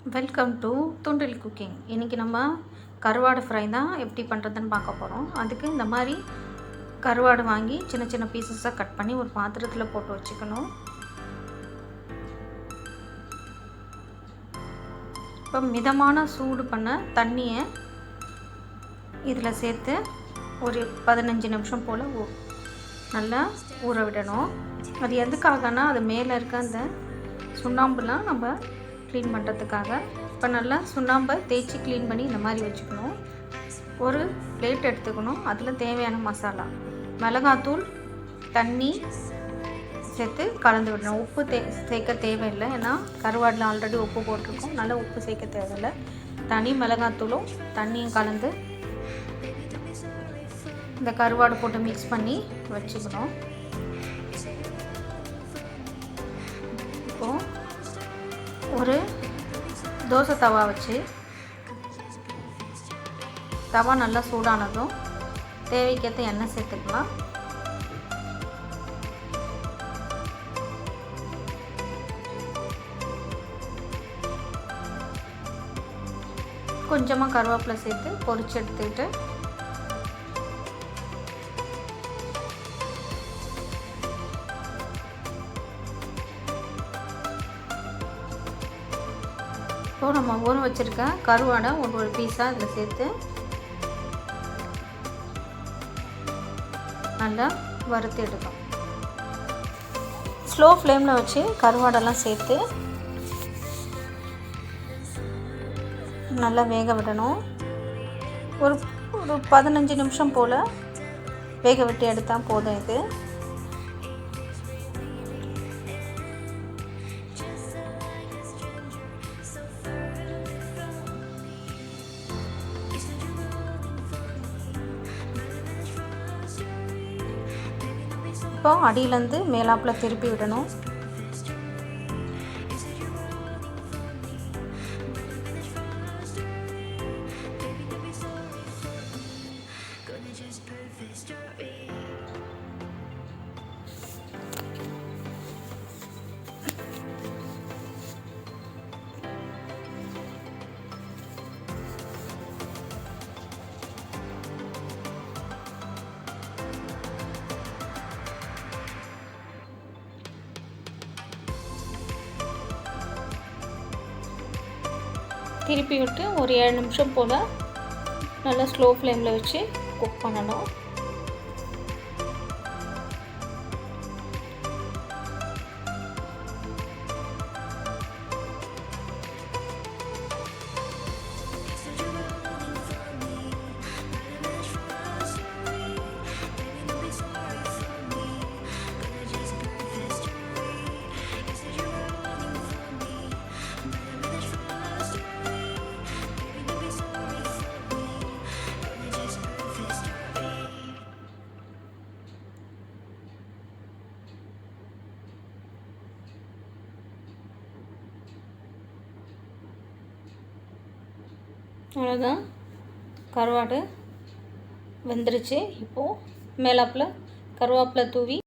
Welcome to துண்டில் cooking. இன்றைக்கி நம்ம கருவாடு ஃப்ரை தான் எப்படி பண்ணுறதுன்னு பார்க்க போகிறோம். அதுக்கு இந்த மாதிரி கருவாடு வாங்கி சின்ன சின்ன பீசஸாக கட் பண்ணி ஒரு பாத்திரத்தில் போட்டு வச்சுக்கணும். இப்போ மிதமான சூடு பண்ண தண்ணியை இதில் சேர்த்து ஒரு 15 நிமிஷம் போல் நல்லா ஊற விடணும். அது எதுக்காகனா அது மேலே இருக்க அந்த சுண்ணாம்புலாம் நம்ம க்ளீன் பண்ணுறதுக்காக. இப்போ நல்லா சுண்ணாம்பை தேய்ச்சி க்ளீன் பண்ணி இந்த மாதிரி வச்சுக்கணும். ஒரு பிளேட் எடுத்துக்கணும். அதில் தேவையான மசாலா மிளகாத்தூள், தண்ணி சேர்த்து கலந்து விடணும். உப்பு சேர்க்க தேவையில்லை, ஏன்னா கருவாடில் ஆல்ரெடி உப்பு போட்டிருக்கோம், நல்லா உப்பு சேர்க்க தேவையில்லை. தனி மிளகாத்தூளும் தண்ணியும் கலந்து இந்த கருவாடு போட்டு மிக்ஸ் பண்ணி வச்சுக்கணும். இப்போது ஒரு தோசை தவா வச்சு தவா நல்லா சூடானதும் தேவைக்கேற்ற எண்ணெய் சேர்த்துக்கலாம். கொஞ்சமாக கருவேப்பிலை சேர்த்து பொரிச்சு எடுத்துக்கிட்டு இப்போது நம்ம ஊற வச்சுருக்க கருவாடை ஒரு பீஸாக இதில் சேர்த்து நல்லா வறுத்து எடுக்கும். ஸ்லோ ஃப்ளேமில் வச்சு கருவாடெல்லாம் சேர்த்து நல்லா வேக விடணும். ஒரு 15 நிமிஷம் போல் வேக விட்டு எடுத்தால் போதும். இது இப்போ அடியிலேருந்து மேலாப்பில் திருப்பி விடணும். திருப்பி விட்டு ஒரு 7 நிமிஷம் போல் நல்லா ஸ்லோ ஃப்ளேமில் வச்சு குக் பண்ணணும். அவ்வளோதான், கருவாடு வெந்துருச்சு. இப்போது மேலாப்பில் கருவேப்பிலை தூவி